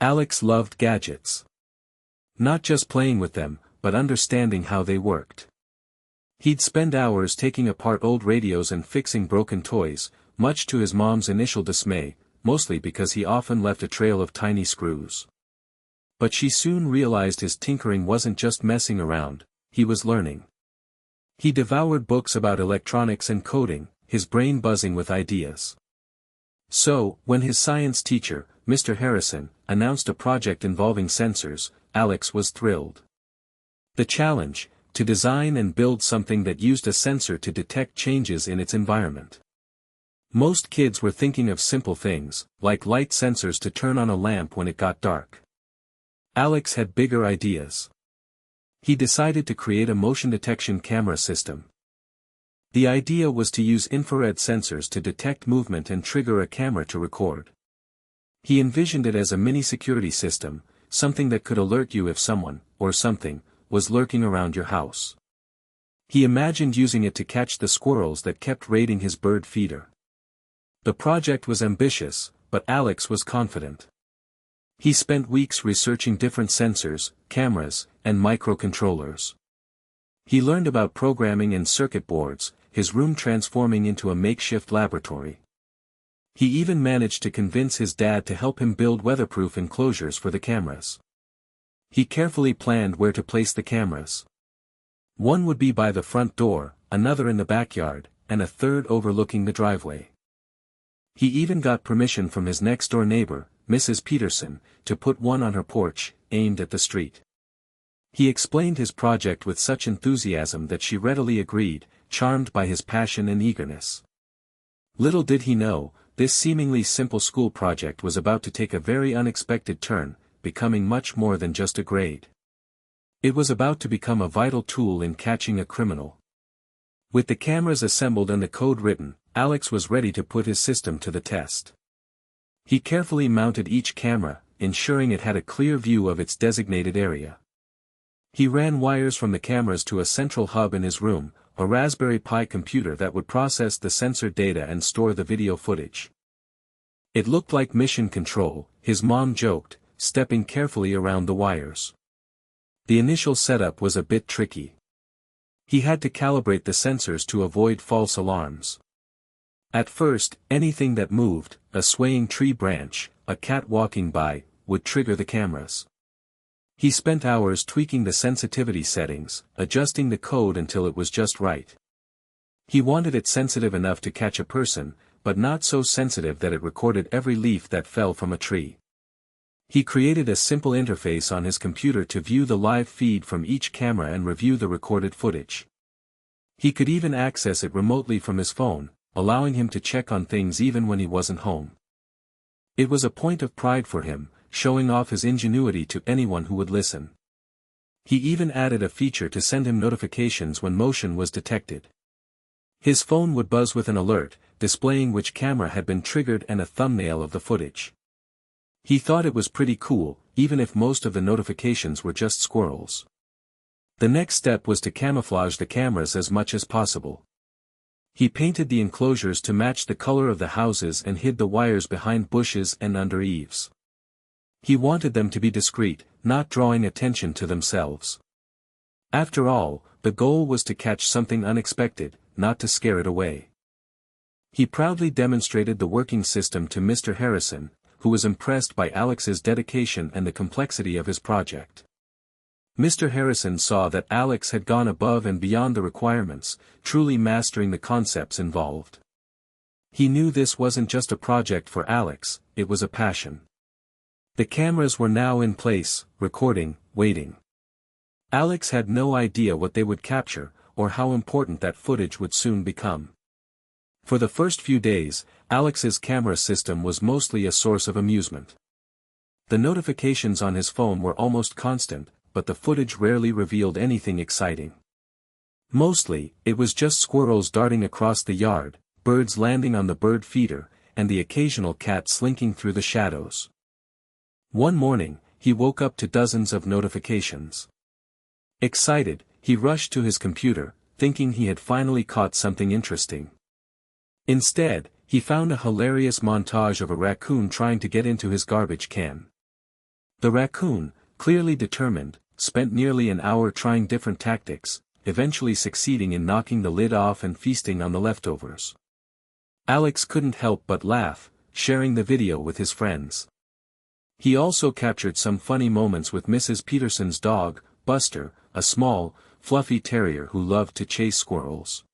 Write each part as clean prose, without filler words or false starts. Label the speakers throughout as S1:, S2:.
S1: Alex loved gadgets. Not just playing with them, but understanding how they worked. He'd spend hours taking apart old radios and fixing broken toys, much to his mom's initial dismay, mostly because he often left a trail of tiny screws. But she soon realized his tinkering wasn't just messing around, he was learning. He devoured books about electronics and coding, his brain buzzing with ideas. So, when his science teacher, Mr. Harrison, announced a project involving sensors, Alex was thrilled. The challenge, to design and build something that used a sensor to detect changes in its environment. Most kids were thinking of simple things, like light sensors to turn on a lamp when it got dark. Alex had bigger ideas. He decided to create a motion detection camera system. The idea was to use infrared sensors to detect movement and trigger a camera to record. He envisioned it as a mini security system, something that could alert you if someone, or something, was lurking around your house. He imagined using it to catch the squirrels that kept raiding his bird feeder. The project was ambitious, but Alex was confident. He spent weeks researching different sensors, cameras, and microcontrollers. He learned about programming and circuit boards, his room transforming into a makeshift laboratory. He even managed to convince his dad to help him build weatherproof enclosures for the cameras. He carefully planned where to place the cameras. One would be by the front door, another in the backyard, and a third overlooking the driveway. He even got permission from his next-door neighbor, Mrs. Peterson, to put one on her porch, aimed at the street. He explained his project with such enthusiasm that she readily agreed, charmed by his passion and eagerness. Little did he know, this seemingly simple school project was about to take a very unexpected turn, becoming much more than just a grade. It was about to become a vital tool in catching a criminal. With the cameras assembled and the code written, Alex was ready to put his system to the test. He carefully mounted each camera, ensuring it had a clear view of its designated area. He ran wires from the cameras to a central hub in his room, a Raspberry Pi computer that would process the sensor data and store the video footage. It looked like mission control, his mom joked, stepping carefully around the wires. The initial setup was a bit tricky. He had to calibrate the sensors to avoid false alarms. At first, anything that moved, a swaying tree branch, a cat walking by, would trigger the cameras. He spent hours tweaking the sensitivity settings, adjusting the code until it was just right. He wanted it sensitive enough to catch a person, but not so sensitive that it recorded every leaf that fell from a tree. He created a simple interface on his computer to view the live feed from each camera and review the recorded footage. He could even access it remotely from his phone, allowing him to check on things even when he wasn't home. It was a point of pride for him, showing off his ingenuity to anyone who would listen. He even added a feature to send him notifications when motion was detected. His phone would buzz with an alert, displaying which camera had been triggered and a thumbnail of the footage. He thought it was pretty cool, even if most of the notifications were just squirrels. The next step was to camouflage the cameras as much as possible. He painted the enclosures to match the color of the houses and hid the wires behind bushes and under eaves. He wanted them to be discreet, not drawing attention to themselves. After all, the goal was to catch something unexpected, not to scare it away. He proudly demonstrated the working system to Mr. Harrison, who was impressed by Alex's dedication and the complexity of his project. Mr. Harrison saw that Alex had gone above and beyond the requirements, truly mastering the concepts involved. He knew this wasn't just a project for Alex, it was a passion. The cameras were now in place, recording, waiting. Alex had no idea what they would capture, or how important that footage would soon become. For the first few days, Alex's camera system was mostly a source of amusement. The notifications on his phone were almost constant, but the footage rarely revealed anything exciting. Mostly, it was just squirrels darting across the yard, birds landing on the bird feeder, and the occasional cat slinking through the shadows. One morning, he woke up to dozens of notifications. Excited, he rushed to his computer, thinking he had finally caught something interesting. Instead, he found a hilarious montage of a raccoon trying to get into his garbage can. The raccoon, clearly determined, spent nearly an hour trying different tactics, eventually succeeding in knocking the lid off and feasting on the leftovers. Alex couldn't help but laugh, sharing the video with his friends. He also captured some funny moments with Mrs. Peterson's dog, Buster, a small, fluffy terrier who loved to chase squirrels.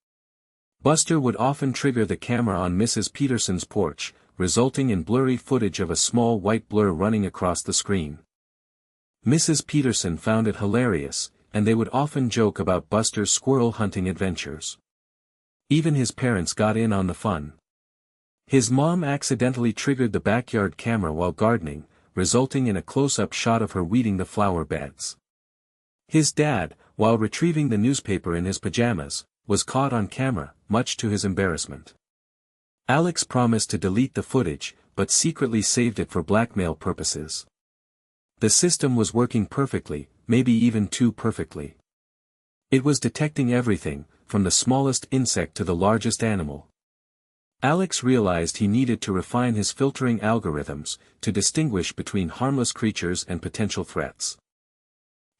S1: Buster would often trigger the camera on Mrs. Peterson's porch, resulting in blurry footage of a small white blur running across the screen. Mrs. Peterson found it hilarious, and they would often joke about Buster's squirrel hunting adventures. Even his parents got in on the fun. His mom accidentally triggered the backyard camera while gardening, resulting in a close-up shot of her weeding the flower beds. His dad, while retrieving the newspaper in his pajamas, was caught on camera, much to his embarrassment. Alex promised to delete the footage, but secretly saved it for blackmail purposes. The system was working perfectly, maybe even too perfectly. It was detecting everything, from the smallest insect to the largest animal. Alex realized he needed to refine his filtering algorithms, to distinguish between harmless creatures and potential threats.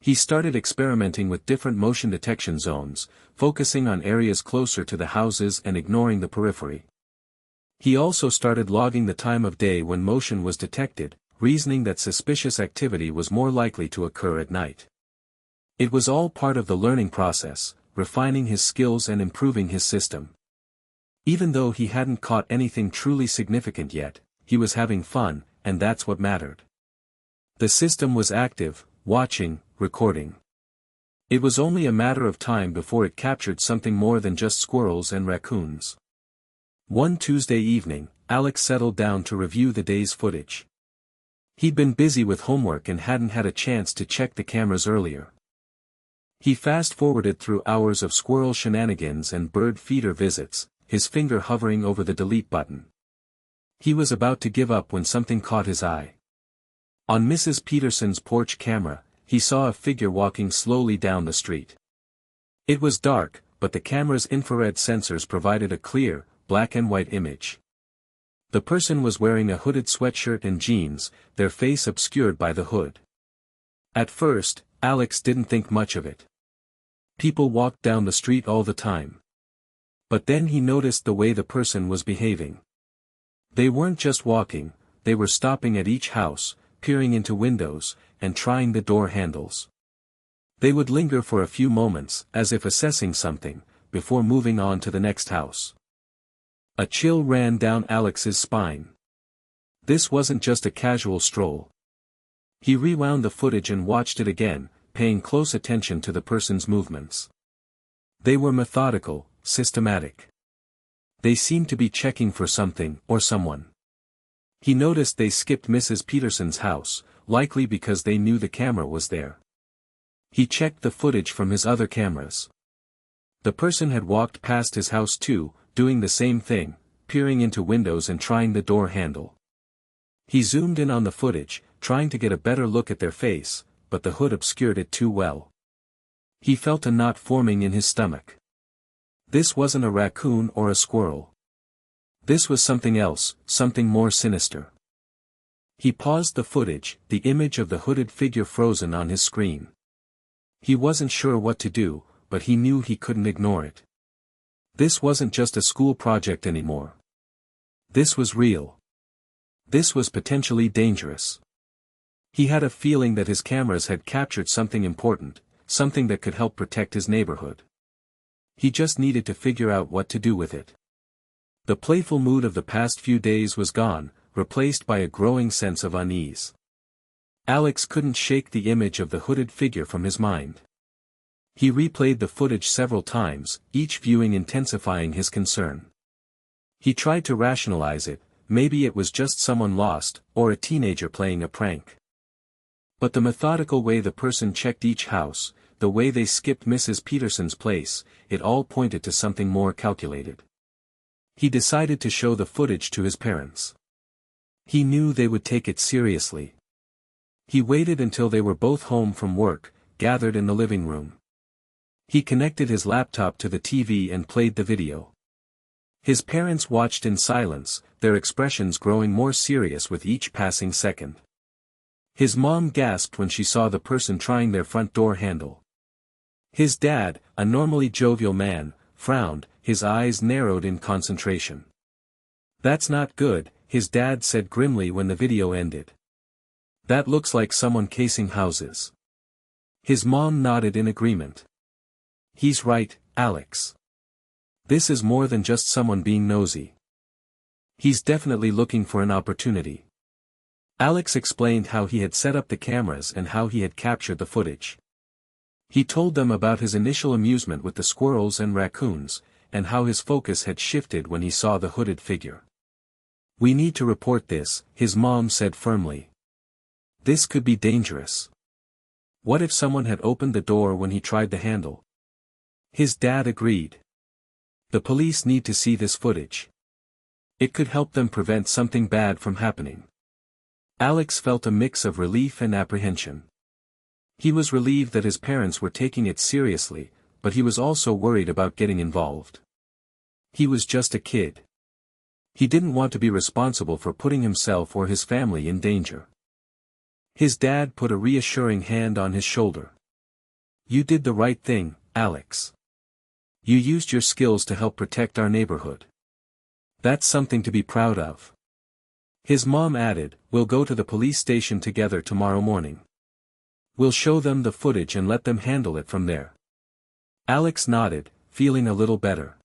S1: He started experimenting with different motion detection zones, focusing on areas closer to the houses and ignoring the periphery. He also started logging the time of day when motion was detected, reasoning that suspicious activity was more likely to occur at night. It was all part of the learning process, refining his skills and improving his system. Even though he hadn't caught anything truly significant yet, he was having fun, and that's what mattered. The system was active, watching, recording. It was only a matter of time before it captured something more than just squirrels and raccoons. One Tuesday evening, Alex settled down to review the day's footage. He'd been busy with homework and hadn't had a chance to check the cameras earlier. He fast-forwarded through hours of squirrel shenanigans and bird feeder visits, his finger hovering over the delete button. He was about to give up when something caught his eye. On Mrs. Peterson's porch camera, he saw a figure walking slowly down the street. It was dark, but the camera's infrared sensors provided a clear, black and white image. The person was wearing a hooded sweatshirt and jeans, their face obscured by the hood. At first, Alex didn't think much of it. People walked down the street all the time. But then he noticed the way the person was behaving. They weren't just walking, they were stopping at each house, peering into windows, and trying the door handles. They would linger for a few moments, as if assessing something, before moving on to the next house. A chill ran down Alex's spine. This wasn't just a casual stroll. He rewound the footage and watched it again, paying close attention to the person's movements. They were methodical, systematic. They seemed to be checking for something, or someone. He noticed they skipped Mrs. Peterson's house, likely because they knew the camera was there. He checked the footage from his other cameras. The person had walked past his house too, doing the same thing, peering into windows and trying the door handle. He zoomed in on the footage, trying to get a better look at their face, but the hood obscured it too well. He felt a knot forming in his stomach. This wasn't a raccoon or a squirrel. This was something else, something more sinister. He paused the footage, the image of the hooded figure frozen on his screen. He wasn't sure what to do, but he knew he couldn't ignore it. This wasn't just a school project anymore. This was real. This was potentially dangerous. He had a feeling that his cameras had captured something important, something that could help protect his neighborhood. He just needed to figure out what to do with it. The playful mood of the past few days was gone, replaced by a growing sense of unease. Alex couldn't shake the image of the hooded figure from his mind. He replayed the footage several times, each viewing intensifying his concern. He tried to rationalize it, maybe it was just someone lost, or a teenager playing a prank. But the methodical way the person checked each house, the way they skipped Mrs. Peterson's place, it all pointed to something more calculated. He decided to show the footage to his parents. He knew they would take it seriously. He waited until they were both home from work, gathered in the living room. He connected his laptop to the TV and played the video. His parents watched in silence, their expressions growing more serious with each passing second. His mom gasped when she saw the person trying their front door handle. His dad, a normally jovial man, frowned, his eyes narrowed in concentration. "That's not good," his dad said grimly when the video ended. "That looks like someone casing houses." His mom nodded in agreement. "He's right, Alex. This is more than just someone being nosy. He's definitely looking for an opportunity." Alex explained how he had set up the cameras and how he had captured the footage. He told them about his initial amusement with the squirrels and raccoons, and how his focus had shifted when he saw the hooded figure. "We need to report this," his mom said firmly. "This could be dangerous. What if someone had opened the door when he tried the handle?" His dad agreed. "The police need to see this footage. It could help them prevent something bad from happening." Alex felt a mix of relief and apprehension. He was relieved that his parents were taking it seriously, but he was also worried about getting involved. He was just a kid. He didn't want to be responsible for putting himself or his family in danger. His dad put a reassuring hand on his shoulder. "You did the right thing, Alex. You used your skills to help protect our neighborhood. That's something to be proud of." His mom added, "We'll go to the police station together tomorrow morning. We'll show them the footage and let them handle it from there." Alex nodded, feeling a little better.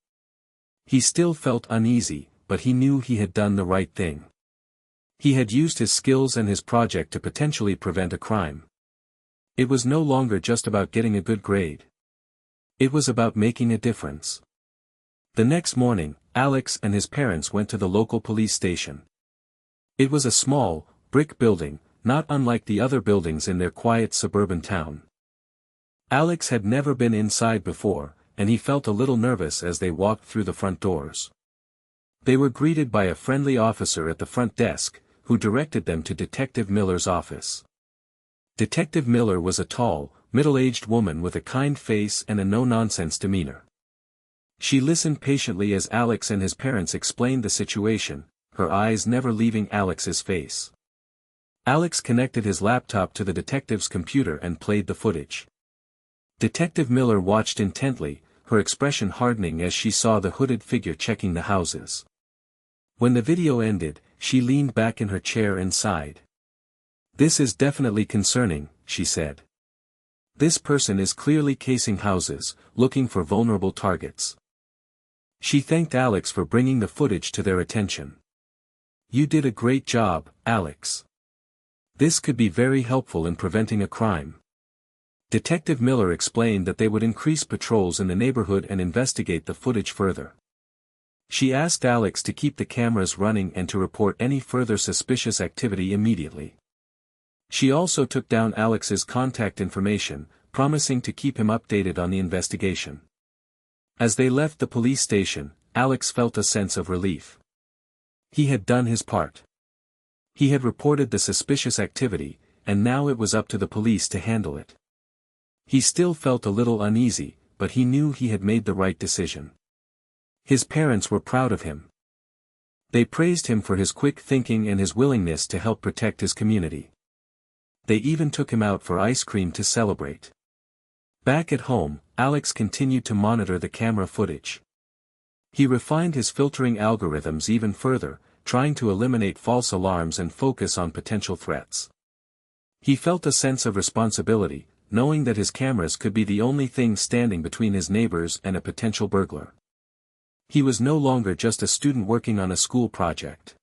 S1: He still felt uneasy, but he knew he had done the right thing. He had used his skills and his project to potentially prevent a crime. It was no longer just about getting a good grade. It was about making a difference. The next morning, Alex and his parents went to the local police station. It was a small, brick building, not unlike the other buildings in their quiet suburban town. Alex had never been inside before, and he felt a little nervous as they walked through the front doors. They were greeted by a friendly officer at the front desk, who directed them to Detective Miller's office. Detective Miller was a tall, middle-aged woman with a kind face and a no-nonsense demeanor. She listened patiently as Alex and his parents explained the situation, her eyes never leaving Alex's face. Alex connected his laptop to the detective's computer and played the footage. Detective Miller watched intently, her expression hardening as she saw the hooded figure checking the houses. When the video ended, she leaned back in her chair and sighed. "This is definitely concerning," she said. "This person is clearly casing houses, looking for vulnerable targets." She thanked Alex for bringing the footage to their attention. "You did a great job, Alex. This could be very helpful in preventing a crime." Detective Miller explained that they would increase patrols in the neighborhood and investigate the footage further. She asked Alex to keep the cameras running and to report any further suspicious activity immediately. She also took down Alex's contact information, promising to keep him updated on the investigation. As they left the police station, Alex felt a sense of relief. He had done his part. He had reported the suspicious activity, and now it was up to the police to handle it. He still felt a little uneasy, but he knew he had made the right decision. His parents were proud of him. They praised him for his quick thinking and his willingness to help protect his community. They even took him out for ice cream to celebrate. Back at home, Alex continued to monitor the camera footage. He refined his filtering algorithms even further, trying to eliminate false alarms and focus on potential threats. He felt a sense of responsibility, knowing that his cameras could be the only thing standing between his neighbors and a potential burglar. He was no longer just a student working on a school project.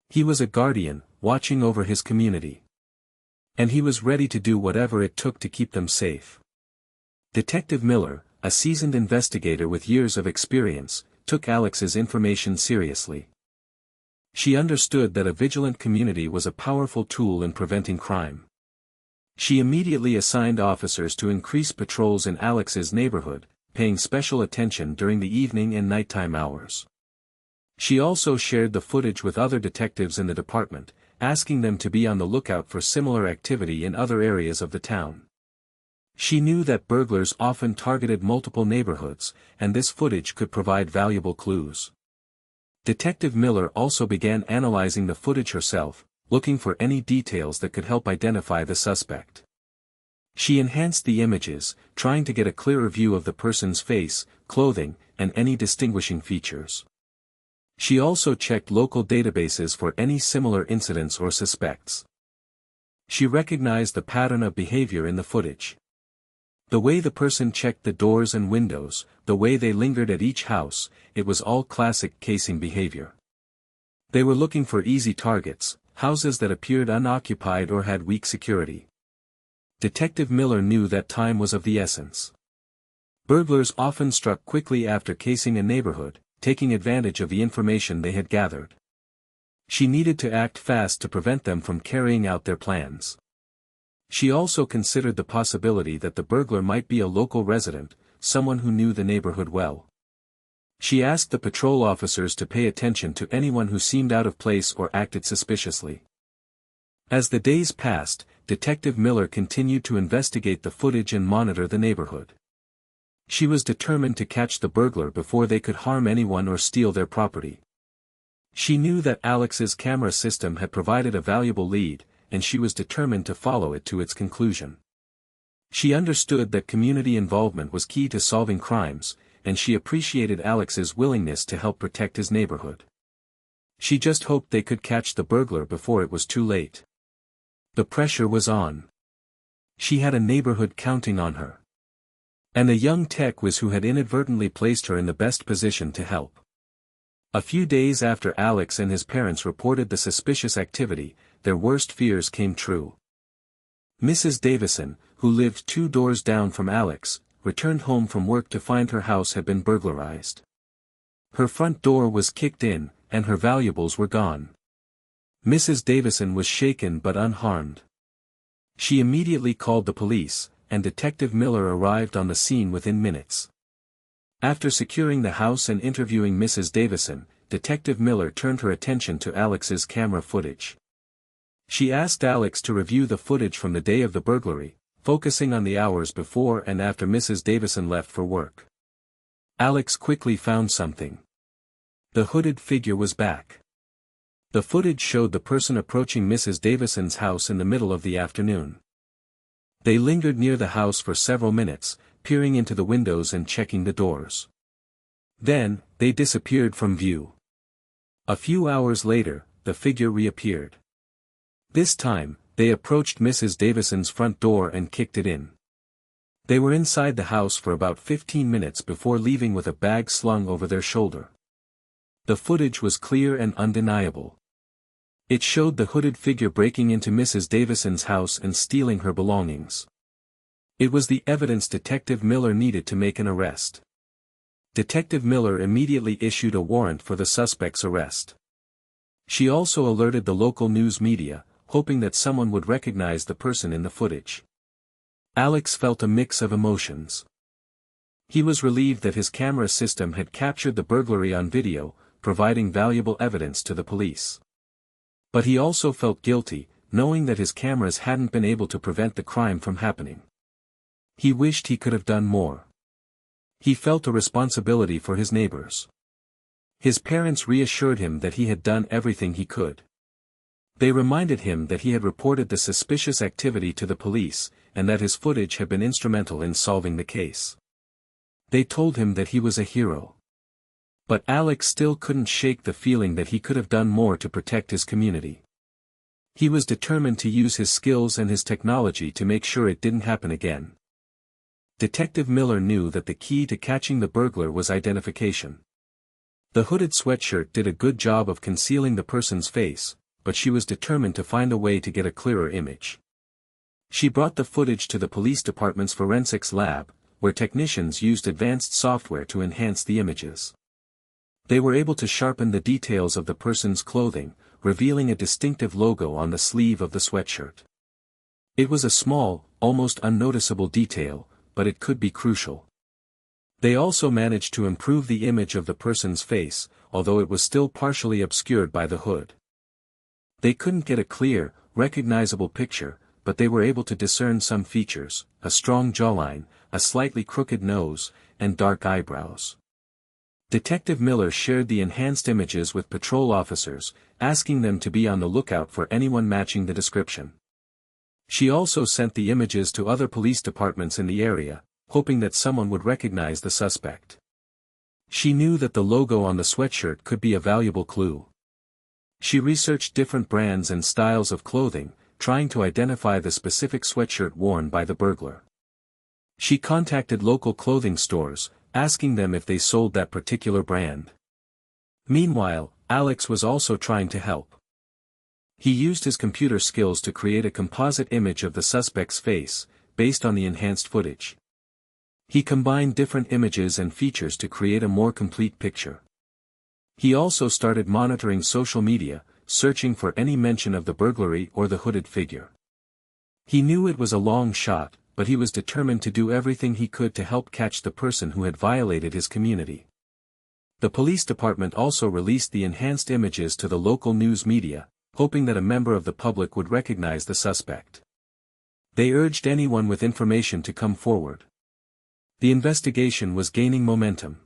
S1: He was a guardian, watching over his community. And he was ready to do whatever it took to keep them safe. Detective Miller, a seasoned investigator with years of experience, took Alex's information seriously. She understood that a vigilant community was a powerful tool in preventing crime. She immediately assigned officers to increase patrols in Alex's neighborhood, paying special attention during the evening and nighttime hours. She also shared the footage with other detectives in the department, asking them to be on the lookout for similar activity in other areas of the town. She knew that burglars often targeted multiple neighborhoods, and this footage could provide valuable clues. Detective Miller also began analyzing the footage herself, looking for any details that could help identify the suspect. She enhanced the images, trying to get a clearer view of the person's face, clothing, and any distinguishing features. She also checked local databases for any similar incidents or suspects. She recognized the pattern of behavior in the footage. The way the person checked the doors and windows, the way they lingered at each house, it was all classic casing behavior. They were looking for easy targets, houses that appeared unoccupied or had weak security. Detective Miller knew that time was of the essence. Burglars often struck quickly after casing a neighborhood, taking advantage of the information they had gathered. She needed to act fast to prevent them from carrying out their plans. She also considered the possibility that the burglar might be a local resident, someone who knew the neighborhood well. She asked the patrol officers to pay attention to anyone who seemed out of place or acted suspiciously. As the days passed, Detective Miller continued to investigate the footage and monitor the neighborhood. She was determined to catch the burglar before they could harm anyone or steal their property. She knew that Alex's camera system had provided a valuable lead, and she was determined to follow it to its conclusion. She understood that community involvement was key to solving crimes, and she appreciated Alex's willingness to help protect his neighborhood. She just hoped they could catch the burglar before it was too late. The pressure was on. She had a neighborhood counting on her. And a young tech whiz who had inadvertently placed her in the best position to help. A few days after Alex and his parents reported the suspicious activity, their worst fears came true. Mrs. Davison, who lived 2 doors down from Alex, returned home from work to find her house had been burglarized. Her front door was kicked in, and her valuables were gone. Mrs. Davison was shaken but unharmed. She immediately called the police, and Detective Miller arrived on the scene within minutes. After securing the house and interviewing Mrs. Davison, Detective Miller turned her attention to Alex's camera footage. She asked Alex to review the footage from the day of the burglary, focusing on the hours before and after Mrs. Davison left for work. Alex quickly found something. The hooded figure was back. The footage showed the person approaching Mrs. Davison's house in the middle of the afternoon. They lingered near the house for several minutes, peering into the windows and checking the doors. Then, they disappeared from view. A few hours later, the figure reappeared. This time, they approached Mrs. Davison's front door and kicked it in. They were inside the house for about 15 minutes before leaving with a bag slung over their shoulder. The footage was clear and undeniable. It showed the hooded figure breaking into Mrs. Davison's house and stealing her belongings. It was the evidence Detective Miller needed to make an arrest. Detective Miller immediately issued a warrant for the suspect's arrest. She also alerted the local news media, hoping that someone would recognize the person in the footage. Alex felt a mix of emotions. He was relieved that his camera system had captured the burglary on video, providing valuable evidence to the police. But he also felt guilty, knowing that his cameras hadn't been able to prevent the crime from happening. He wished he could have done more. He felt a responsibility for his neighbors. His parents reassured him that he had done everything he could. They reminded him that he had reported the suspicious activity to the police, and that his footage had been instrumental in solving the case. They told him that he was a hero. But Alex still couldn't shake the feeling that he could have done more to protect his community. He was determined to use his skills and his technology to make sure it didn't happen again. Detective Miller knew that the key to catching the burglar was identification. The hooded sweatshirt did a good job of concealing the person's face, but she was determined to find a way to get a clearer image. She brought the footage to the police department's forensics lab, where technicians used advanced software to enhance the images. They were able to sharpen the details of the person's clothing, revealing a distinctive logo on the sleeve of the sweatshirt. It was a small, almost unnoticeable detail, but it could be crucial. They also managed to improve the image of the person's face, although it was still partially obscured by the hood. They couldn't get a clear, recognizable picture, but they were able to discern some features: a strong jawline, a slightly crooked nose, and dark eyebrows. Detective Miller shared the enhanced images with patrol officers, asking them to be on the lookout for anyone matching the description. She also sent the images to other police departments in the area, hoping that someone would recognize the suspect. She knew that the logo on the sweatshirt could be a valuable clue. She researched different brands and styles of clothing, trying to identify the specific sweatshirt worn by the burglar. She contacted local clothing stores, asking them if they sold that particular brand. Meanwhile, Alex was also trying to help. He used his computer skills to create a composite image of the suspect's face, based on the enhanced footage. He combined different images and features to create a more complete picture. He also started monitoring social media, searching for any mention of the burglary or the hooded figure. He knew it was a long shot, but he was determined to do everything he could to help catch the person who had violated his community. The police department also released the enhanced images to the local news media, hoping that a member of the public would recognize the suspect. They urged anyone with information to come forward. The investigation was gaining momentum.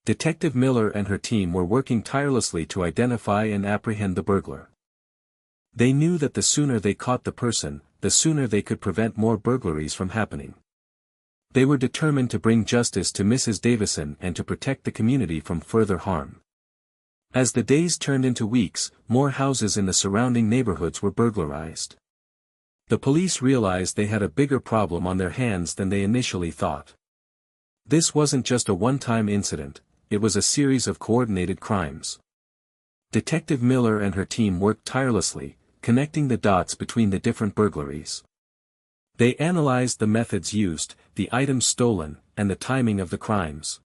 S1: Detective Miller and her team were working tirelessly to identify and apprehend the burglar. They knew that the sooner they caught the person, the sooner they could prevent more burglaries from happening. They were determined to bring justice to Mrs. Davison and to protect the community from further harm. As the days turned into weeks, more houses in the surrounding neighborhoods were burglarized. The police realized they had a bigger problem on their hands than they initially thought. This wasn't just a one-time incident, it was a series of coordinated crimes. Detective Miller and her team worked tirelessly, connecting the dots between the different burglaries. They analyzed the methods used, the items stolen, and the timing of the crimes.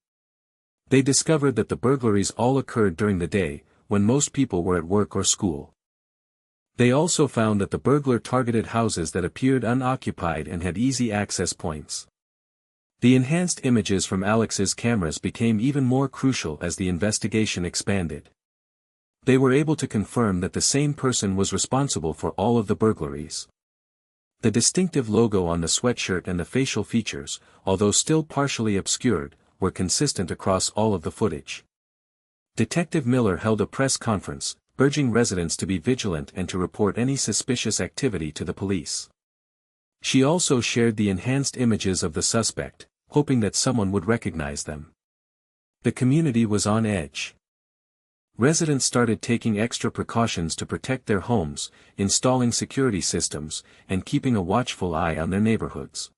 S1: They discovered that the burglaries all occurred during the day, when most people were at work or school. They also found that the burglar targeted houses that appeared unoccupied and had easy access points. The enhanced images from Alex's cameras became even more crucial as the investigation expanded. They were able to confirm that the same person was responsible for all of the burglaries. The distinctive logo on the sweatshirt and the facial features, although still partially obscured, were consistent across all of the footage. Detective Miller held a press conference, urging residents to be vigilant and to report any suspicious activity to the police. She also shared the enhanced images of the suspect, hoping that someone would recognize them. The community was on edge. Residents started taking extra precautions to protect their homes, installing security systems, and keeping a watchful eye on their neighborhoods.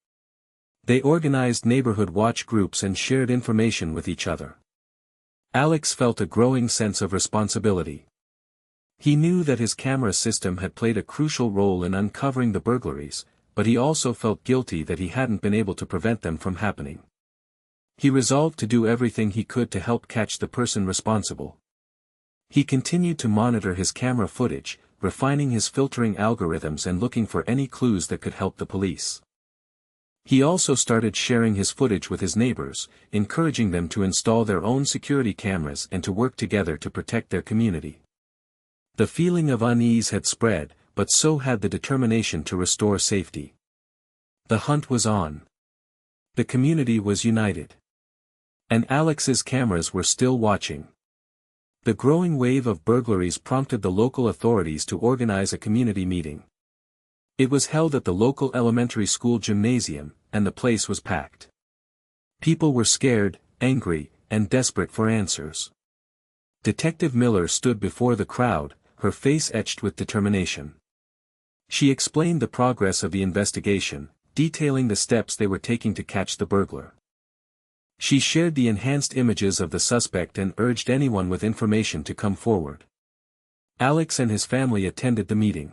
S1: They organized neighborhood watch groups and shared information with each other. Alex felt a growing sense of responsibility. He knew that his camera system had played a crucial role in uncovering the burglaries, but he also felt guilty that he hadn't been able to prevent them from happening. He resolved to do everything he could to help catch the person responsible. He continued to monitor his camera footage, refining his filtering algorithms and looking for any clues that could help the police. He also started sharing his footage with his neighbors, encouraging them to install their own security cameras and to work together to protect their community. The feeling of unease had spread, but so had the determination to restore safety. The hunt was on. The community was united. And Alex's cameras were still watching. The growing wave of burglaries prompted the local authorities to organize a community meeting. It was held at the local elementary school gymnasium, and the place was packed. People were scared, angry, and desperate for answers. Detective Miller stood before the crowd, her face etched with determination. She explained the progress of the investigation, detailing the steps they were taking to catch the burglar. She shared the enhanced images of the suspect and urged anyone with information to come forward. Alex and his family attended the meeting.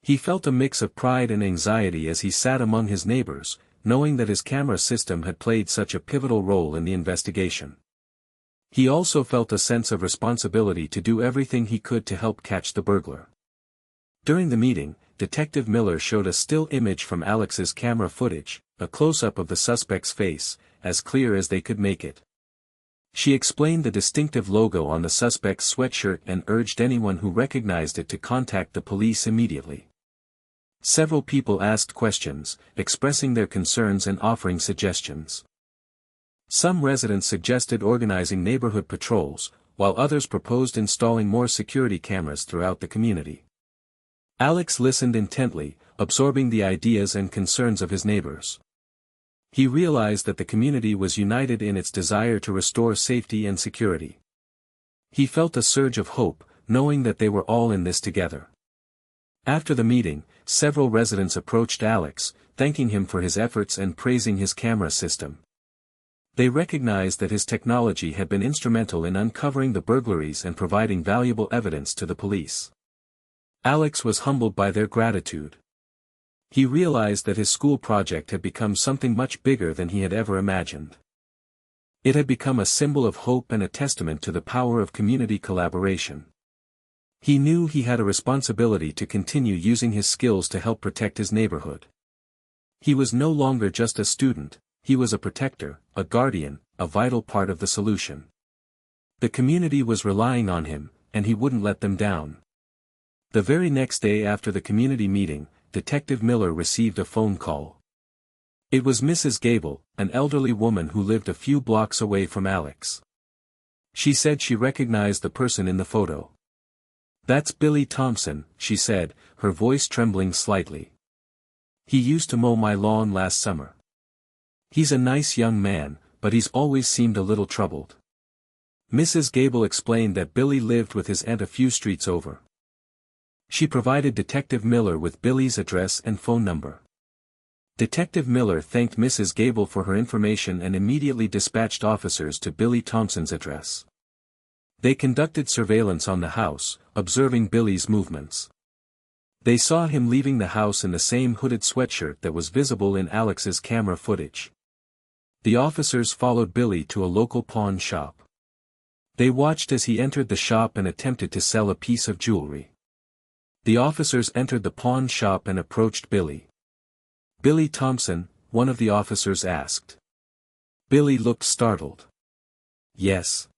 S1: He felt a mix of pride and anxiety as he sat among his neighbors, knowing that his camera system had played such a pivotal role in the investigation. He also felt a sense of responsibility to do everything he could to help catch the burglar. During the meeting, Detective Miller showed a still image from Alex's camera footage, a close-up of the suspect's face, as clear as they could make it. She explained the distinctive logo on the suspect's sweatshirt and urged anyone who recognized it to contact the police immediately. Several people asked questions, expressing their concerns and offering suggestions. Some residents suggested organizing neighborhood patrols, while others proposed installing more security cameras throughout the community. Alex listened intently, absorbing the ideas and concerns of his neighbors. He realized that the community was united in its desire to restore safety and security. He felt a surge of hope, knowing that they were all in this together. After the meeting, several residents approached Alex, thanking him for his efforts and praising his camera system. They recognized that his technology had been instrumental in uncovering the burglaries and providing valuable evidence to the police. Alex was humbled by their gratitude. He realized that his school project had become something much bigger than he had ever imagined. It had become a symbol of hope and a testament to the power of community collaboration. He knew he had a responsibility to continue using his skills to help protect his neighborhood. He was no longer just a student, he was a protector, a guardian, a vital part of the solution. The community was relying on him, and he wouldn't let them down. The very next day after the community meeting, Detective Miller received a phone call. It was Mrs. Gable, an elderly woman who lived a few blocks away from Alex. She said she recognized the person in the photo. "That's Billy Thompson," she said, her voice trembling slightly. "He used to mow my lawn last summer. He's a nice young man, but he's always seemed a little troubled." Mrs. Gable explained that Billy lived with his aunt a few streets over. She provided Detective Miller with Billy's address and phone number. Detective Miller thanked Mrs. Gable for her information and immediately dispatched officers to Billy Thompson's address. They conducted surveillance on the house, observing Billy's movements. They saw him leaving the house in the same hooded sweatshirt that was visible in Alex's camera footage. The officers followed Billy to a local pawn shop. They watched as he entered the shop and attempted to sell a piece of jewelry. The officers entered the pawn shop and approached Billy. "Billy Thompson?" one of the officers asked. Billy looked startled. "Yes.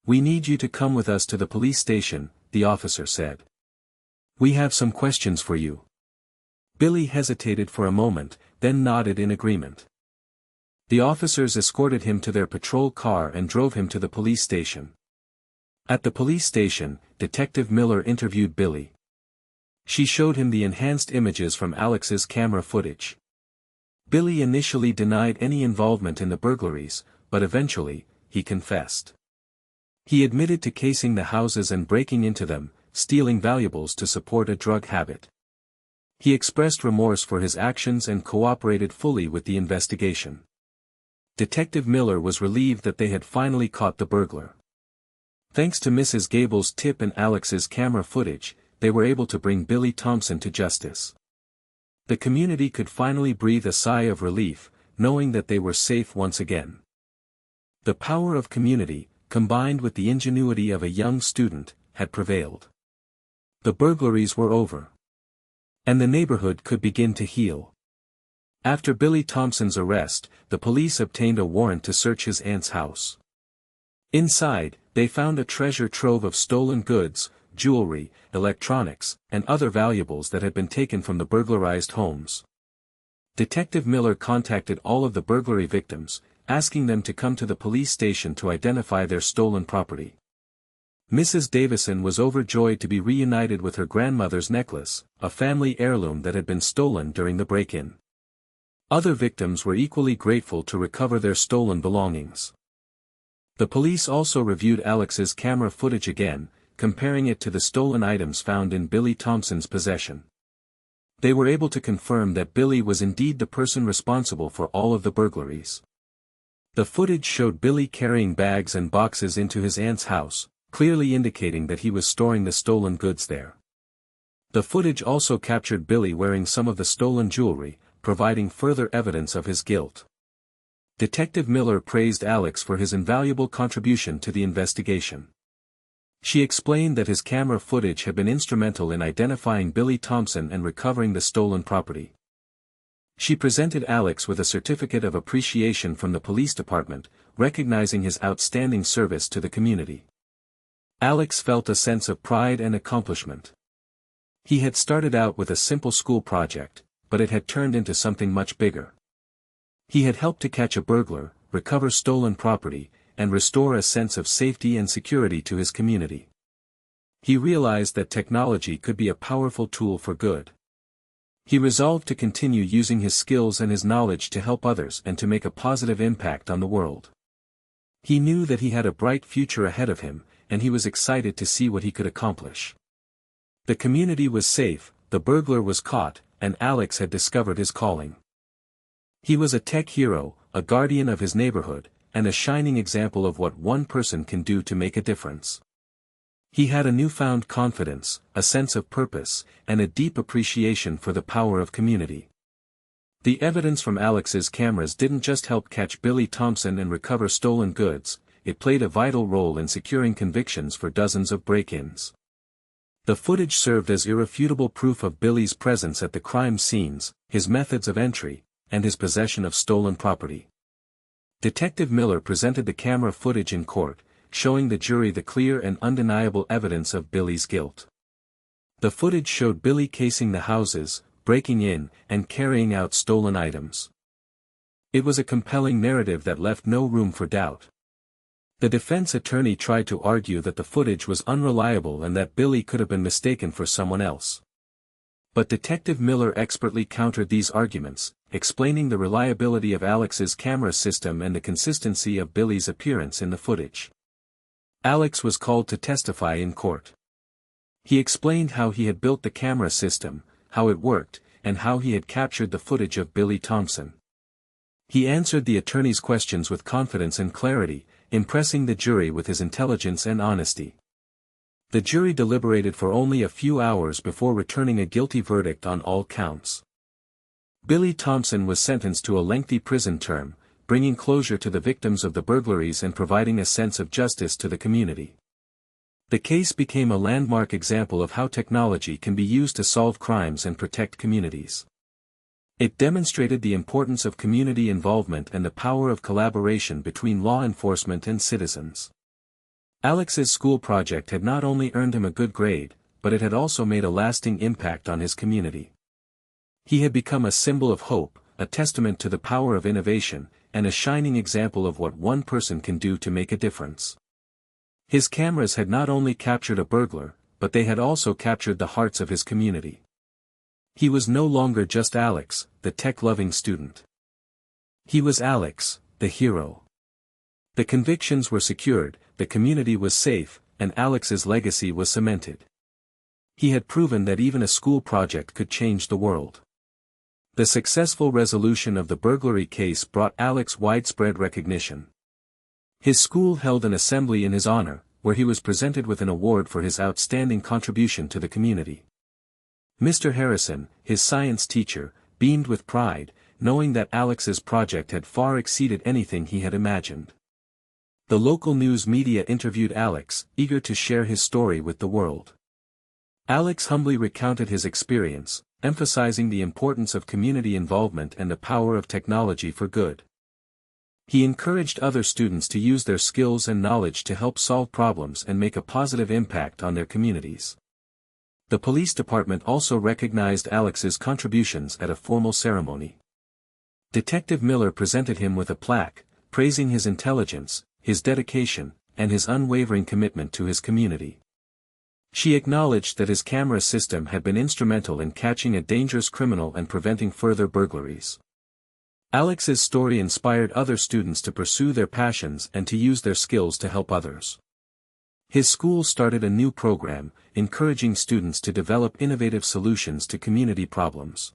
S1: We need you to come with us to the police station," the officer said. "We have some questions for you." Billy hesitated for a moment, then nodded in agreement. The officers escorted him to their patrol car and drove him to the police station. At the police station, Detective Miller interviewed Billy. She showed him the enhanced images from Alex's camera footage. Billy initially denied any involvement in the burglaries, but eventually, he confessed. He admitted to casing the houses and breaking into them, stealing valuables to support a drug habit. He expressed remorse for his actions and cooperated fully with the investigation. Detective Miller was relieved that they had finally caught the burglar. Thanks to Mrs. Gable's tip and Alex's camera footage, they were able to bring Billy Thompson to justice. The community could finally breathe a sigh of relief, knowing that they were safe once again. The power of community, combined with the ingenuity of a young student, had prevailed. The burglaries were over. And the neighborhood could begin to heal. After Billy Thompson's arrest, the police obtained a warrant to search his aunt's house. Inside, they found a treasure trove of stolen goods, jewelry, electronics, and other valuables that had been taken from the burglarized homes. Detective Miller contacted all of the burglary victims, asking them to come to the police station to identify their stolen property. Mrs. Davison was overjoyed to be reunited with her grandmother's necklace, a family heirloom that had been stolen during the break-in. Other victims were equally grateful to recover their stolen belongings. The police also reviewed Alex's camera footage again, comparing it to the stolen items found in Billy Thompson's possession. They were able to confirm that Billy was indeed the person responsible for all of the burglaries. The footage showed Billy carrying bags and boxes into his aunt's house, clearly indicating that he was storing the stolen goods there. The footage also captured Billy wearing some of the stolen jewelry, providing further evidence of his guilt. Detective Miller praised Alex for his invaluable contribution to the investigation. She explained that his camera footage had been instrumental in identifying Billy Thompson and recovering the stolen property. She presented Alex with a certificate of appreciation from the police department, recognizing his outstanding service to the community. Alex felt a sense of pride and accomplishment. He had started out with a simple school project, but it had turned into something much bigger. He had helped to catch a burglar, recover stolen property, and restore a sense of safety and security to his community. He realized that technology could be a powerful tool for good. He resolved to continue using his skills and his knowledge to help others and to make a positive impact on the world. He knew that he had a bright future ahead of him, and he was excited to see what he could accomplish. The community was safe, the burglar was caught, and Alex had discovered his calling. He was a tech hero, a guardian of his neighborhood, and a shining example of what one person can do to make a difference. He had a newfound confidence, a sense of purpose, and a deep appreciation for the power of community. The evidence from Alex's cameras didn't just help catch Billy Thompson and recover stolen goods, it played a vital role in securing convictions for dozens of break-ins. The footage served as irrefutable proof of Billy's presence at the crime scenes, his methods of entry, and his possession of stolen property. Detective Miller presented the camera footage in court, showing the jury the clear and undeniable evidence of Billy's guilt. The footage showed Billy casing the houses, breaking in, and carrying out stolen items. It was a compelling narrative that left no room for doubt. The defense attorney tried to argue that the footage was unreliable and that Billy could have been mistaken for someone else. But Detective Miller expertly countered these arguments, explaining the reliability of Alex's camera system and the consistency of Billy's appearance in the footage. Alex was called to testify in court. He explained how he had built the camera system, how it worked, and how he had captured the footage of Billy Thompson. He answered the attorney's questions with confidence and clarity, impressing the jury with his intelligence and honesty. The jury deliberated for only a few hours before returning a guilty verdict on all counts. Billy Thompson was sentenced to a lengthy prison term, bringing closure to the victims of the burglaries and providing a sense of justice to the community. The case became a landmark example of how technology can be used to solve crimes and protect communities. It demonstrated the importance of community involvement and the power of collaboration between law enforcement and citizens. Alex's school project had not only earned him a good grade, but it had also made a lasting impact on his community. He had become a symbol of hope, a testament to the power of innovation, and a shining example of what one person can do to make a difference. His cameras had not only captured a burglar, but they had also captured the hearts of his community. He was no longer just Alex, the tech-loving student. He was Alex, the hero. The convictions were secured, the community was safe, and Alex's legacy was cemented. He had proven that even a school project could change the world. The successful resolution of the burglary case brought Alex widespread recognition. His school held an assembly in his honor, where he was presented with an award for his outstanding contribution to the community. Mr. Harrison, his science teacher, beamed with pride, knowing that Alex's project had far exceeded anything he had imagined. The local news media interviewed Alex, eager to share his story with the world. Alex humbly recounted his experience, emphasizing the importance of community involvement and the power of technology for good. He encouraged other students to use their skills and knowledge to help solve problems and make a positive impact on their communities. The police department also recognized Alex's contributions at a formal ceremony. Detective Miller presented him with a plaque, praising his intelligence, his dedication, and his unwavering commitment to his community. She acknowledged that his camera system had been instrumental in catching a dangerous criminal and preventing further burglaries. Alex's story inspired other students to pursue their passions and to use their skills to help others. His school started a new program, encouraging students to develop innovative solutions to community problems.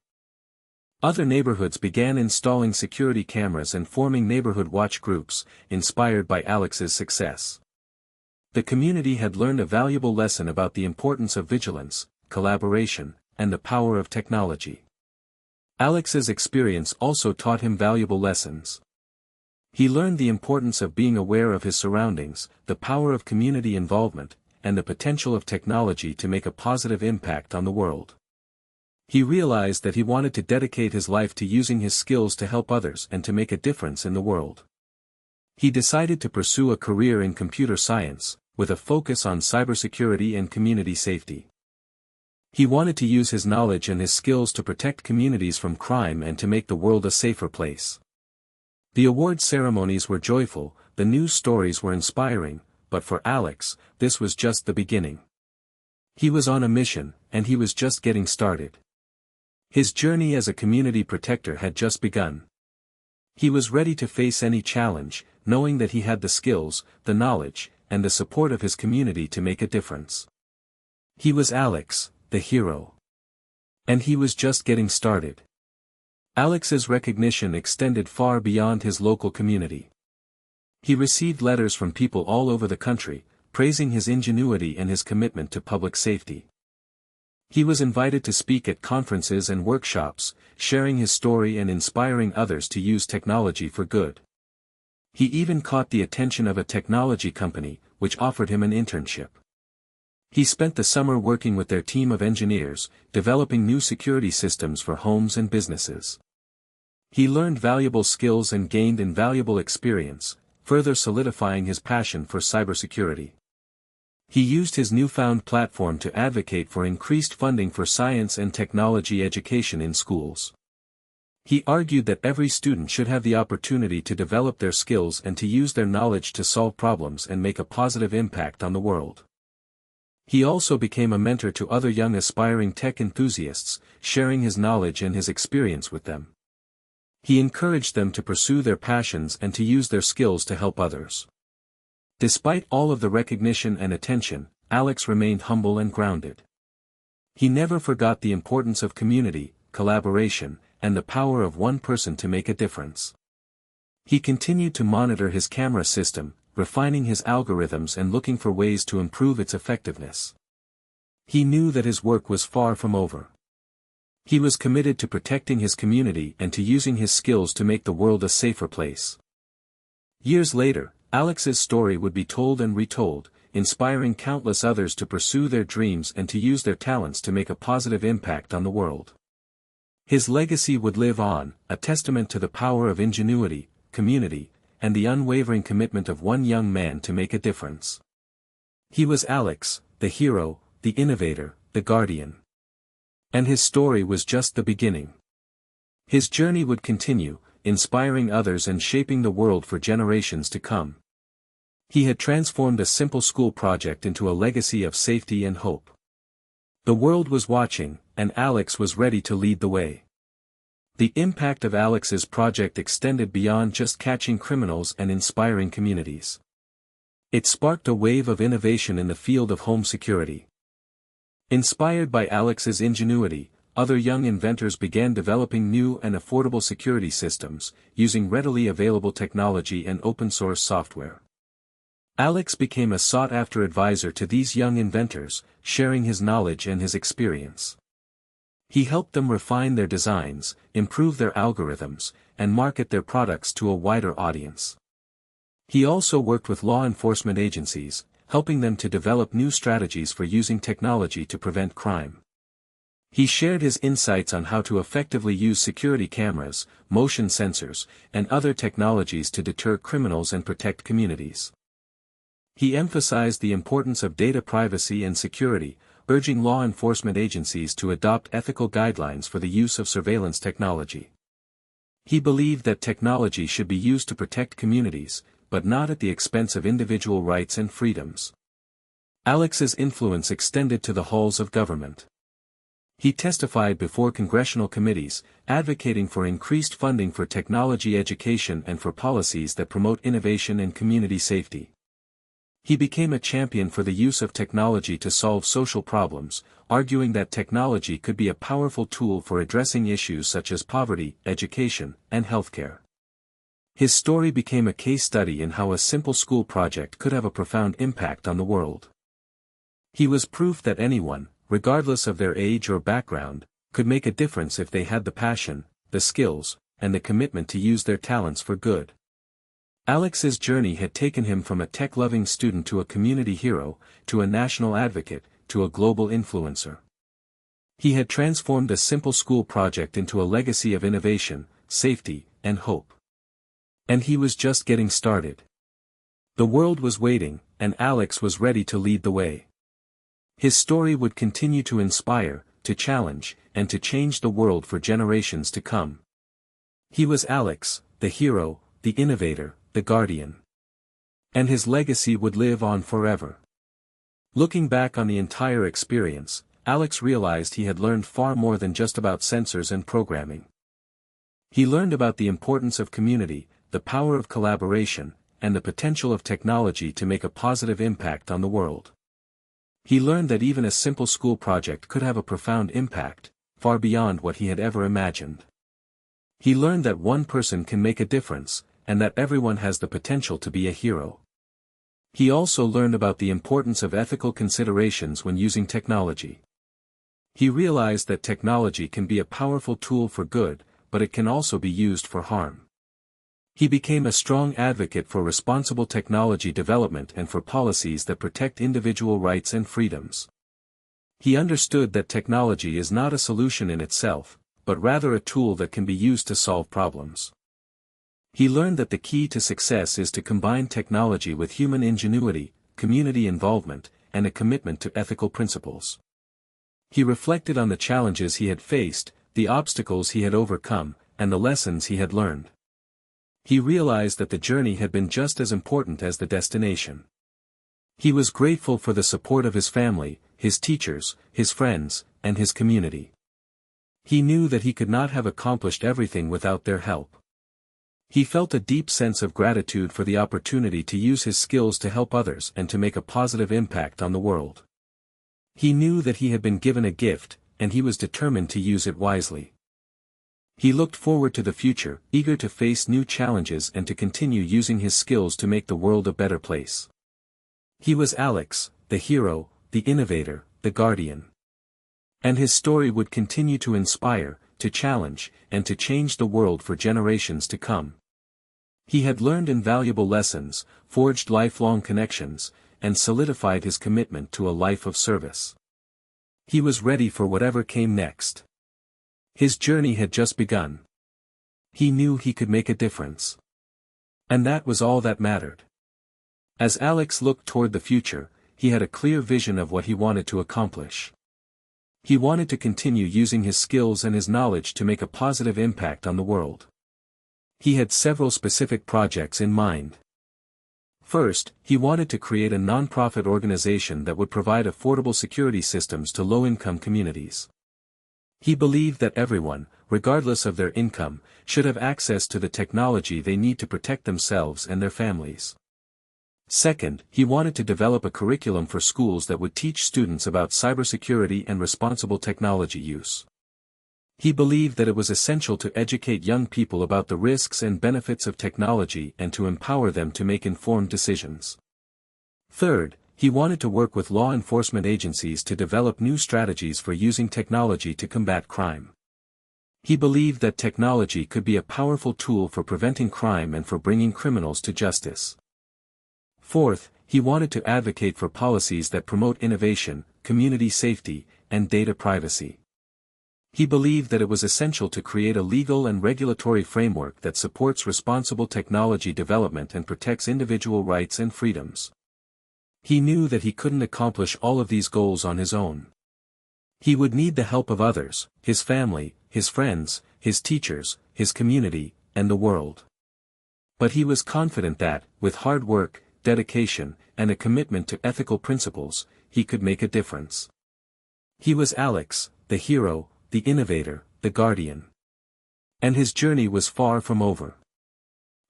S1: Other neighborhoods began installing security cameras and forming neighborhood watch groups, inspired by Alex's success. The community had learned a valuable lesson about the importance of vigilance, collaboration, and the power of technology. Alex's experience also taught him valuable lessons. He learned the importance of being aware of his surroundings, the power of community involvement, and the potential of technology to make a positive impact on the world. He realized that he wanted to dedicate his life to using his skills to help others and to make a difference in the world. He decided to pursue a career in computer science, with a focus on cybersecurity and community safety. He wanted to use his knowledge and his skills to protect communities from crime and to make the world a safer place. The award ceremonies were joyful, the news stories were inspiring, but for Alex, this was just the beginning. He was on a mission, and he was just getting started. His journey as a community protector had just begun. He was ready to face any challenge, knowing that he had the skills, the knowledge, and the support of his community to make a difference. He was Alex, the hero. And he was just getting started. Alex's recognition extended far beyond his local community. He received letters from people all over the country, praising his ingenuity and his commitment to public safety. He was invited to speak at conferences and workshops, sharing his story and inspiring others to use technology for good. He even caught the attention of a technology company, which offered him an internship. He spent the summer working with their team of engineers, developing new security systems for homes and businesses. He learned valuable skills and gained invaluable experience, further solidifying his passion for cybersecurity. He used his newfound platform to advocate for increased funding for science and technology education in schools. He argued that every student should have the opportunity to develop their skills and to use their knowledge to solve problems and make a positive impact on the world. He also became a mentor to other young aspiring tech enthusiasts, sharing his knowledge and his experience with them. He encouraged them to pursue their passions and to use their skills to help others. Despite all of the recognition and attention, Alex remained humble and grounded. He never forgot the importance of community, collaboration, and the power of one person to make a difference. He continued to monitor his camera system, refining his algorithms and looking for ways to improve its effectiveness. He knew that his work was far from over. He was committed to protecting his community and to using his skills to make the world a safer place. Years later, Alex's story would be told and retold, inspiring countless others to pursue their dreams and to use their talents to make a positive impact on the world. His legacy would live on, a testament to the power of ingenuity, community, and the unwavering commitment of one young man to make a difference. He was Alex, the hero, the innovator, the guardian. And his story was just the beginning. His journey would continue, inspiring others and shaping the world for generations to come. He had transformed a simple school project into a legacy of safety and hope. The world was watching, and Alex was ready to lead the way. The impact of Alex's project extended beyond just catching criminals and inspiring communities. It sparked a wave of innovation in the field of home security. Inspired by Alex's ingenuity, other young inventors began developing new and affordable security systems, using readily available technology and open-source software. Alex became a sought-after advisor to these young inventors, sharing his knowledge and his experience. He helped them refine their designs, improve their algorithms, and market their products to a wider audience. He also worked with law enforcement agencies, helping them to develop new strategies for using technology to prevent crime. He shared his insights on how to effectively use security cameras, motion sensors, and other technologies to deter criminals and protect communities. He emphasized the importance of data privacy and security, urging law enforcement agencies to adopt ethical guidelines for the use of surveillance technology. He believed that technology should be used to protect communities, but not at the expense of individual rights and freedoms. Alex's influence extended to the halls of government. He testified before congressional committees, advocating for increased funding for technology education and for policies that promote innovation and community safety. He became a champion for the use of technology to solve social problems, arguing that technology could be a powerful tool for addressing issues such as poverty, education, and healthcare. His story became a case study in how a simple school project could have a profound impact on the world. He was proof that anyone, regardless of their age or background, could make a difference if they had the passion, the skills, and the commitment to use their talents for good. Alex's journey had taken him from a tech-loving student to a community hero, to a national advocate, to a global influencer. He had transformed a simple school project into a legacy of innovation, safety, and hope. And he was just getting started. The world was waiting, and Alex was ready to lead the way. His story would continue to inspire, to challenge, and to change the world for generations to come. He was Alex, the hero, the innovator, the guardian. And his legacy would live on forever. Looking back on the entire experience, Alex realized he had learned far more than just about sensors and programming. He learned about the importance of community, the power of collaboration, and the potential of technology to make a positive impact on the world. He learned that even a simple school project could have a profound impact, far beyond what he had ever imagined. He learned that one person can make a difference, and that everyone has the potential to be a hero. He also learned about the importance of ethical considerations when using technology. He realized that technology can be a powerful tool for good, but it can also be used for harm. He became a strong advocate for responsible technology development and for policies that protect individual rights and freedoms. He understood that technology is not a solution in itself, but rather a tool that can be used to solve problems. He learned that the key to success is to combine technology with human ingenuity, community involvement, and a commitment to ethical principles. He reflected on the challenges he had faced, the obstacles he had overcome, and the lessons he had learned. He realized that the journey had been just as important as the destination. He was grateful for the support of his family, his teachers, his friends, and his community. He knew that he could not have accomplished everything without their help. He felt a deep sense of gratitude for the opportunity to use his skills to help others and to make a positive impact on the world. He knew that he had been given a gift, and he was determined to use it wisely. He looked forward to the future, eager to face new challenges and to continue using his skills to make the world a better place. He was Alex, the hero, the innovator, the guardian. And his story would continue to inspire, to challenge, and to change the world for generations to come. He had learned invaluable lessons, forged lifelong connections, and solidified his commitment to a life of service. He was ready for whatever came next. His journey had just begun. He knew he could make a difference. And that was all that mattered. As Alex looked toward the future, he had a clear vision of what he wanted to accomplish. He wanted to continue using his skills and his knowledge to make a positive impact on the world. He had several specific projects in mind. First, he wanted to create a non-profit organization that would provide affordable security systems to low-income communities. He believed that everyone, regardless of their income, should have access to the technology they need to protect themselves and their families. Second, he wanted to develop a curriculum for schools that would teach students about cybersecurity and responsible technology use. He believed that it was essential to educate young people about the risks and benefits of technology and to empower them to make informed decisions. Third, he wanted to work with law enforcement agencies to develop new strategies for using technology to combat crime. He believed that technology could be a powerful tool for preventing crime and for bringing criminals to justice. Fourth, he wanted to advocate for policies that promote innovation, community safety, and data privacy. He believed that it was essential to create a legal and regulatory framework that supports responsible technology development and protects individual rights and freedoms. He knew that he couldn't accomplish all of these goals on his own. He would need the help of others, his family, his friends, his teachers, his community, and the world. But he was confident that, with hard work, dedication, and a commitment to ethical principles, he could make a difference. He was Alex, the hero, the innovator, the guardian. And his journey was far from over.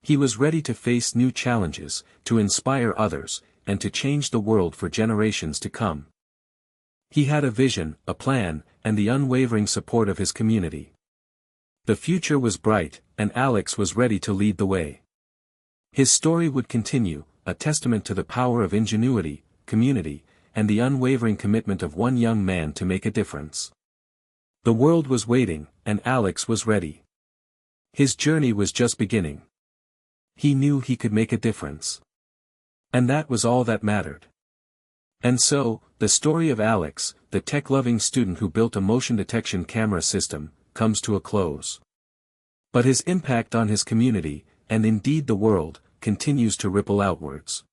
S1: He was ready to face new challenges, to inspire others, and to change the world for generations to come. He had a vision, a plan, and the unwavering support of his community. The future was bright, and Alex was ready to lead the way. His story would continue, a testament to the power of ingenuity, community, and the unwavering commitment of one young man to make a difference. The world was waiting, and Alex was ready. His journey was just beginning. He knew he could make a difference. And that was all that mattered. And so, the story of Alex, the tech-loving student who built a motion detection camera system, comes to a close. But his impact on his community, and indeed the world, continues to ripple outwards.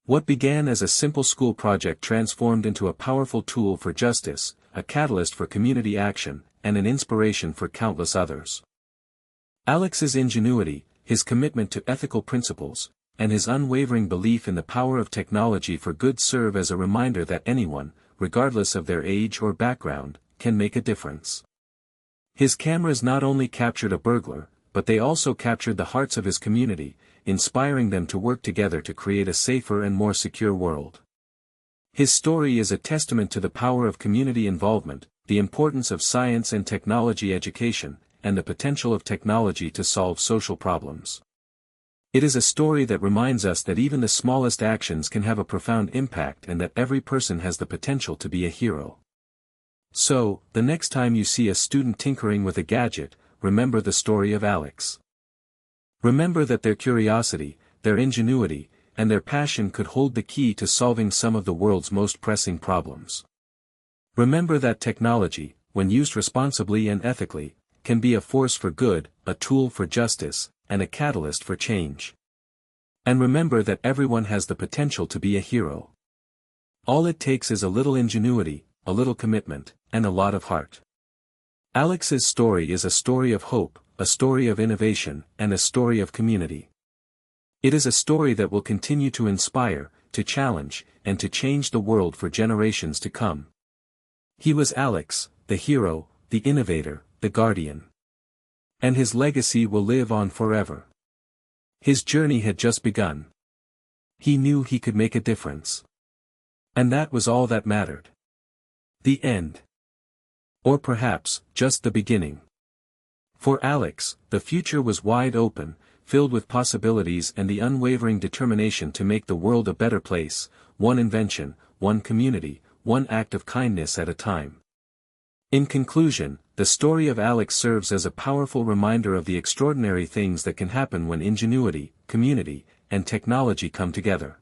S1: What began as a simple school project transformed into a powerful tool for justice, a catalyst for community action, and an inspiration for countless others. Alex's ingenuity, his commitment to ethical principles, and his unwavering belief in the power of technology for good serve as a reminder that anyone, regardless of their age or background, can make a difference. His cameras not only captured a burglar, but they also captured the hearts of his community, inspiring them to work together to create a safer and more secure world. His story is a testament to the power of community involvement, the importance of science and technology education, and the potential of technology to solve social problems. It is a story that reminds us that even the smallest actions can have a profound impact and that every person has the potential to be a hero. So, the next time you see a student tinkering with a gadget, remember the story of Alex. Remember that their curiosity, their ingenuity, and their passion could hold the key to solving some of the world's most pressing problems. Remember that technology, when used responsibly and ethically, can be a force for good, a tool for justice, and a catalyst for change. And remember that everyone has the potential to be a hero. All it takes is a little ingenuity, a little commitment, and a lot of heart. Alex's story is a story of hope, a story of innovation, and a story of community. It is a story that will continue to inspire, to challenge, and to change the world for generations to come. He was Alex, the hero, the innovator, the guardian. And his legacy will live on forever. His journey had just begun. He knew he could make a difference. And that was all that mattered. The end. Or perhaps, just the beginning. For Alex, the future was wide open, filled with possibilities and the unwavering determination to make the world a better place, one invention, one community, one act of kindness at a time. In conclusion, the story of Alex serves as a powerful reminder of the extraordinary things that can happen when ingenuity, community, and technology come together.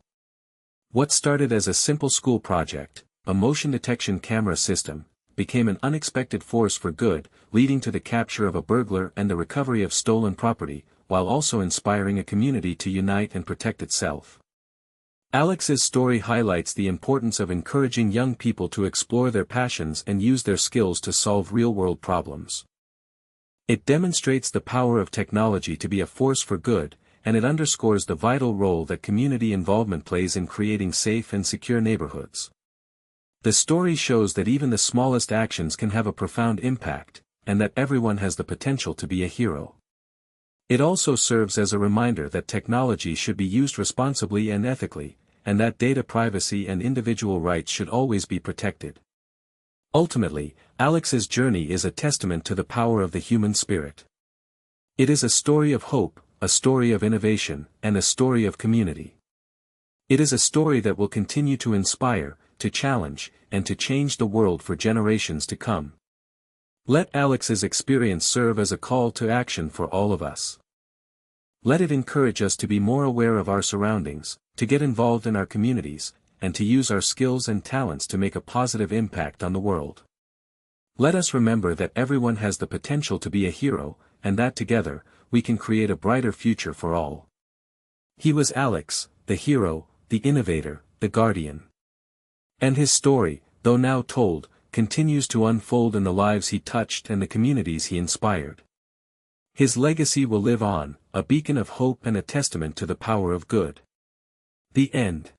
S1: What started as a simple school project, a motion detection camera system, became an unexpected force for good, leading to the capture of a burglar and the recovery of stolen property, while also inspiring a community to unite and protect itself. Alex's story highlights the importance of encouraging young people to explore their passions and use their skills to solve real-world problems. It demonstrates the power of technology to be a force for good, and it underscores the vital role that community involvement plays in creating safe and secure neighborhoods. The story shows that even the smallest actions can have a profound impact, and that everyone has the potential to be a hero. It also serves as a reminder that technology should be used responsibly and ethically, and that data privacy and individual rights should always be protected. Ultimately, Alex's journey is a testament to the power of the human spirit. It is a story of hope, a story of innovation, and a story of community. It is a story that will continue to inspire, to challenge, and to change the world for generations to come. Let Alex's experience serve as a call to action for all of us. Let it encourage us to be more aware of our surroundings, to get involved in our communities, and to use our skills and talents to make a positive impact on the world. Let us remember that everyone has the potential to be a hero, and that together, we can create a brighter future for all. He was Alex, the hero, the innovator, the guardian. And his story, though now told, continues to unfold in the lives he touched and the communities he inspired. His legacy will live on, a beacon of hope and a testament to the power of good. The end.